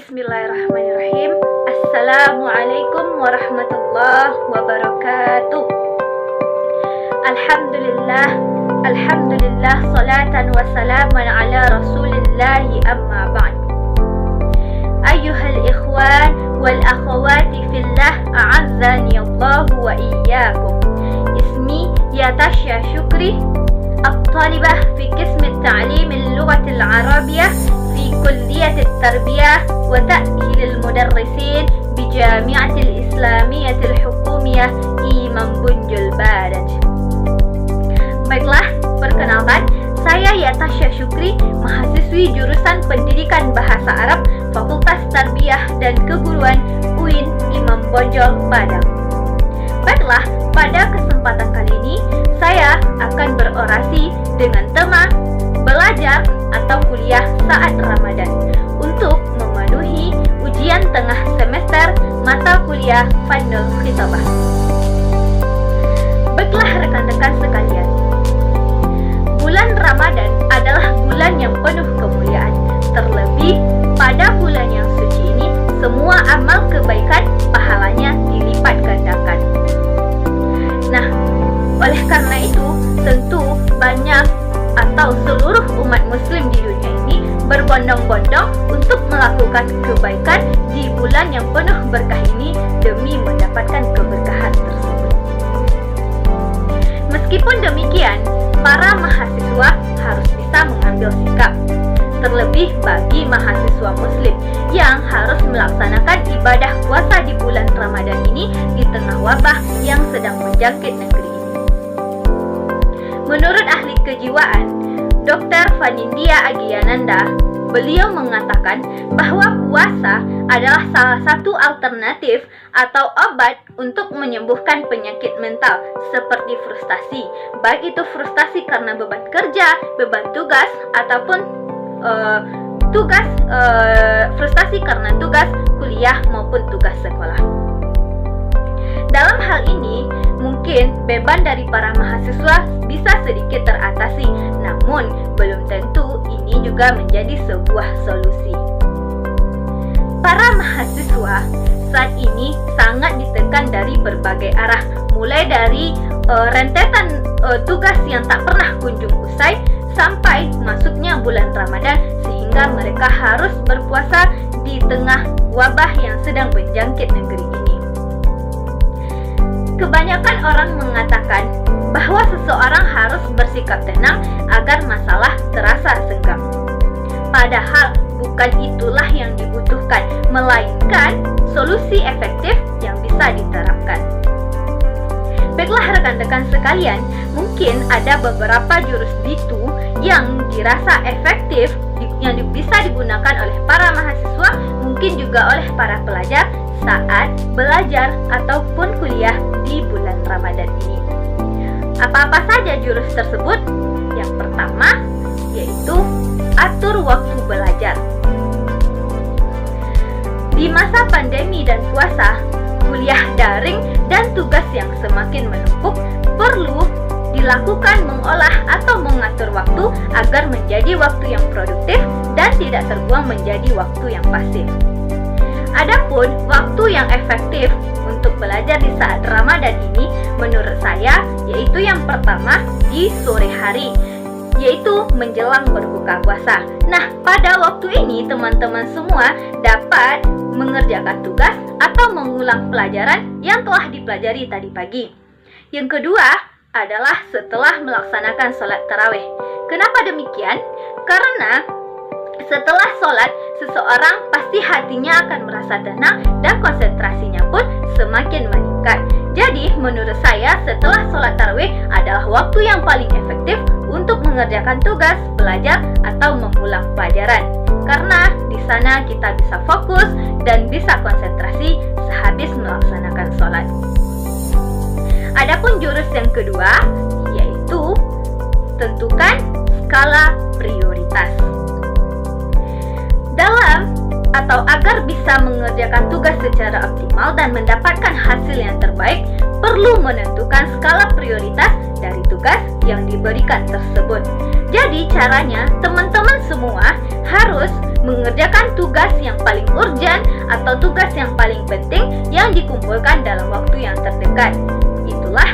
Bismillahirrahmanirrahim. Assalamualaikum warahmatullahi wabarakatuh. Alhamdulillah, salatan wa salaman ala rasulillahi amma ba'd. Ayyuhal ikhwan wal akhawati fillah, a'azzani Allah wa iyyakum. Ismi Yatasha Shukri, الطالبة في قسم التعليم اللغة العربية في كلية التربية وتأهيل المدرسين بجامعة الإسلامية الحكومية Imam Bonjol Barat. Baiklah, perkenalkan, saya Yatasha Shukri, mahasiswi jurusan Pendidikan Bahasa Arab, Fakultas Tarbiyah dan Keguruan UIN Imam Bonjol Padang. Baiklah, pada kesempatan kali ini saya akan berorasi dengan tema belajar atau kuliah saat Ramadan untuk memenuhi ujian tengah semester mata kuliah Fannul Khitabah. Baiklah rekan-rekan sekalian, bulan Ramadan adalah bulan yang penuh kemuliaan. Terlebih pada bulan yang suci ini, semua amal kebaikan pahalanya dilipat gandakan. Nah, oleh karena itu, tentu banyak atau seluruh umat muslim di dunia ini berbondong-bondong untuk melakukan kebaikan di bulan yang penuh berkah ini demi mendapatkan keberkahan tersebut. Meskipun demikian, para mahasiswa harus bisa mengambil sikap. Terlebih bagi mahasiswa muslim yang harus melaksanakan ibadah puasa di bulan Ramadan ini di tengah wabah yang sedang menjangkit negeri ini. Menurut ahli kejiwaan, Dr. Fanindya Agiyananda, beliau mengatakan bahwa puasa adalah salah satu alternatif atau obat untuk menyembuhkan penyakit mental seperti frustasi, baik itu frustasi karena beban kerja, beban tugas, ataupun frustasi karena tugas kuliah maupun tugas sekolah. Dalam hal ini, mungkin beban dari para mahasiswa bisa sedikit teratasi, namun belum tentu ini juga menjadi sebuah solusi. Para mahasiswa saat ini sangat ditekan dari berbagai arah, mulai dari rentetan tugas yang tak pernah kunjung usai, sampai masuknya bulan Ramadan sehingga mereka harus berpuasa di tengah wabah yang sedang menjangkit negeri ini. Kebanyakan orang mengatakan bahwa seseorang harus bersikap tenang agar masalah terasa senggang. Padahal bukan itulah yang dibutuhkan, melainkan solusi efektif yang bisa diterapkan. Baiklah rekan-rekan sekalian, mungkin ada beberapa jurus jitu yang dirasa efektif yang bisa digunakan oleh para mahasiswa, mungkin juga oleh para pelajar saat belajar ataupun kuliah di bulan Ramadan ini. Apa-apa saja jurus tersebut? Yang pertama yaitu atur waktu belajar. Di masa pandemi dan puasa, kuliah daring dan tugas yang semakin menumpuk perlu dilakukan mengolah atau mengatur waktu agar menjadi waktu yang produktif dan tidak terbuang menjadi waktu yang pasif. Adapun waktu yang efektif untuk belajar di saat Ramadan ini menurut saya yaitu yang pertama di sore hari, yaitu menjelang berbuka puasa. Nah, pada waktu ini teman-teman semua dapat mengerjakan tugas atau mengulang pelajaran yang telah dipelajari tadi pagi. Yang kedua adalah setelah melaksanakan sholat tarawih. Kenapa demikian? Karena setelah sholat, seseorang pasti hatinya akan merasa tenang dan konsentrasinya pun semakin meningkat. Jadi, menurut saya setelah sholat tarawih adalah waktu yang paling efektif untuk mengerjakan tugas, belajar, atau mengulang pelajaran. Karena di sana kita bisa fokus dan bisa konsentrasi sehabis melaksanakan sholat. Adapun jurus yang kedua yaitu tentukan skala prioritas. Dalam atau agar bisa mengerjakan tugas secara optimal dan mendapatkan hasil yang terbaik, perlu menentukan skala prioritas dari tugas yang diberikan tersebut. Jadi caranya teman-teman semua harus mengerjakan tugas yang paling urgent atau tugas yang paling penting yang dikumpulkan dalam waktu yang terdekat. Itulah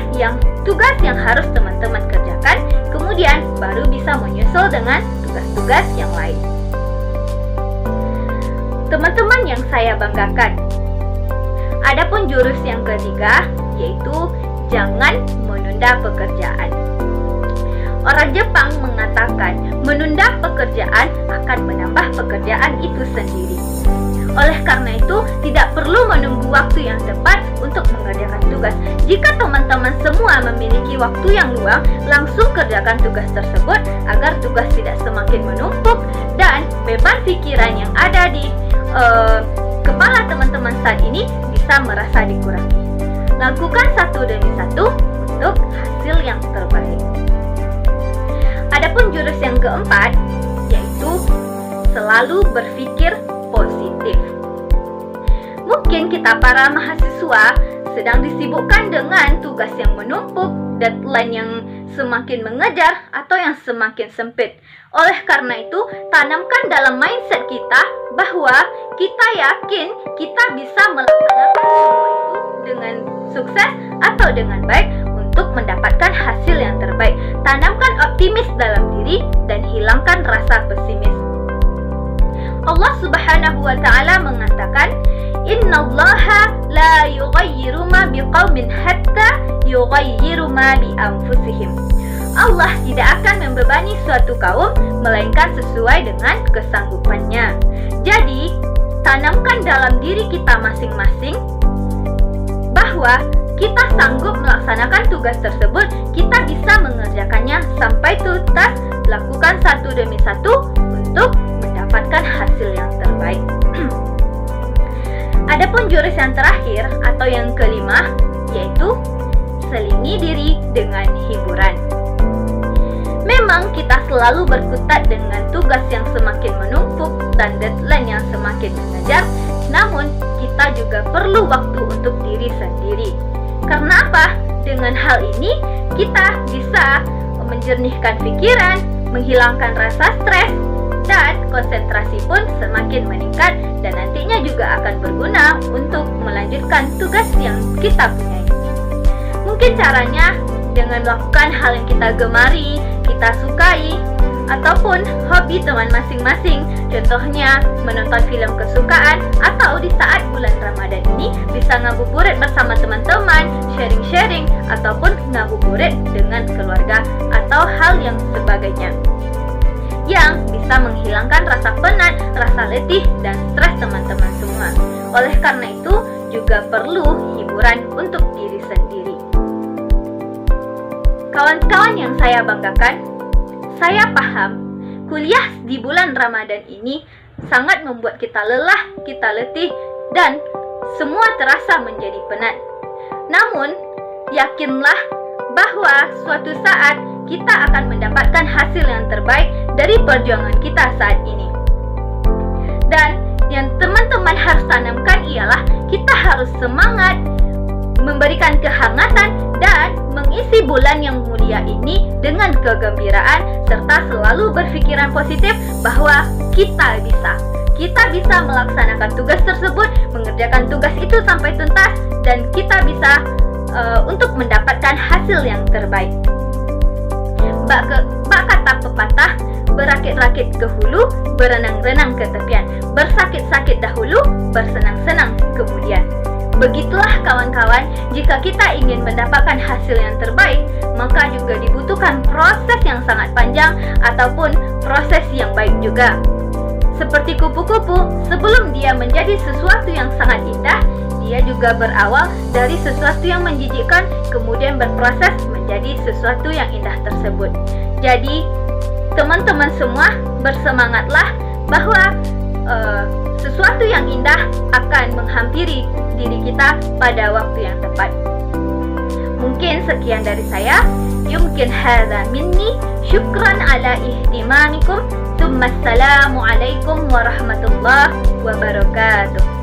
tugas yang harus teman-teman kerjakan, kemudian baru bisa menyusul dengan tugas-tugas yang lain. Teman-teman yang saya banggakan, adapun jurus yang ketiga yaitu jangan menunda pekerjaan. Orang Jepang mengatakan menunda pekerjaan akan menambah pekerjaan itu sendiri. Oleh karena itu, tidak perlu menunggu waktu yang tepat untuk mengerjakan tugas. Jika teman-teman semua memiliki waktu yang luang, langsung kerjakan tugas tersebut agar tugas tidak semakin menumpuk dan beban pikiran yang ada di kepala teman-teman saat ini bisa merasa dikurangi. Lakukan satu demi satu untuk hasil yang terbaik. Adapun jurus yang keempat yaitu selalu berpikir positif. Mungkin kita para mahasiswa sedang disibukkan dengan tugas yang menumpuk, deadline yang semakin mengejar atau yang semakin sempit. Oleh karena itu, tanamkan dalam mindset kita bahwa kita yakin kita bisa melaksanakan semua itu dengan sukses atau dengan baik untuk mendapatkan hasil yang terbaik. Tanamkan optimis dalam diri dan hilangkan rasa pesimis. Allah Subhanahu wa taala mengatakan, "Innallaha la yughayyiru ma biqaumin hatta yughayyiru ma bi anfusihim." Allah tidak akan membebani suatu kaum melainkan sesuai dengan kesanggupannya. Jadi, tanamkan dalam diri kita masing-masing bahwa kita sanggup melaksanakan tugas tersebut, kita bisa mengerjakannya sampai tuntas, lakukan satu demi satu untuk mendapatkan hasil yang terbaik. Adapun jurus yang terakhir atau yang kelima yaitu selingi diri dengan hiburan. Memang kita selalu berkutat dengan tugas yang semakin menumpuk dan deadline yang semakin mengejar, namun kita juga perlu waktu untuk diri sendiri. Karena apa? Dengan hal ini kita bisa menjernihkan pikiran, menghilangkan rasa stres, dan konsentrasi pun semakin meningkat dan nantinya juga akan berguna untuk melanjutkan tugas yang kita punyai. Mungkin caranya dengan melakukan hal yang kita gemari, kita sukai, ataupun hobi teman masing-masing. Contohnya menonton film kesukaan, atau di saat bulan Ramadan ini bisa ngabuburit bersama teman-teman, sharing-sharing, ataupun ngabuburit dengan keluarga atau hal yang sebagainya yang bisa menghilangkan rasa penat, rasa letih, dan stres teman-teman semua. Oleh karena itu, juga perlu hiburan untuk diri sendiri. Kawan-kawan yang saya banggakan, saya paham kuliah di bulan Ramadan ini sangat membuat kita lelah, kita letih, dan semua terasa menjadi penat. Namun, yakinlah bahwa suatu saat kita akan mendapatkan hasil yang terbaik dari perjuangan kita saat ini. Dan yang teman-teman harus tanamkan ialah kita harus semangat, memberikan kehangatan, dan mengisi bulan yang mulia ini dengan kegembiraan serta selalu berpikiran positif bahwa kita bisa melaksanakan tugas tersebut, mengerjakan tugas itu sampai tuntas, dan kita bisa untuk mendapatkan hasil yang terbaik. Bak kata pepatah, berakit-rakit ke hulu, berenang-renang ke tepian, bersakit-sakit dahulu, bersenang-senang kemudian. Begitulah kawan-kawan, jika kita ingin mendapatkan hasil yang terbaik, maka juga dibutuhkan proses yang sangat panjang ataupun proses yang baik juga. Seperti kupu-kupu, sebelum dia menjadi sesuatu yang sangat indah, dia juga berawal dari sesuatu yang menjijikkan, kemudian berproses menjadi sesuatu yang indah tersebut. Jadi, teman-teman semua bersemangatlah bahwa sesuatu yang indah akan menghampiri diri kita pada waktu yang tepat. Mungkin sekian dari saya. Yumkin hadza minni. Syukran ala ihtimamikum. Tsumma assalamu alaikum warahmatullahi wabarakatuh.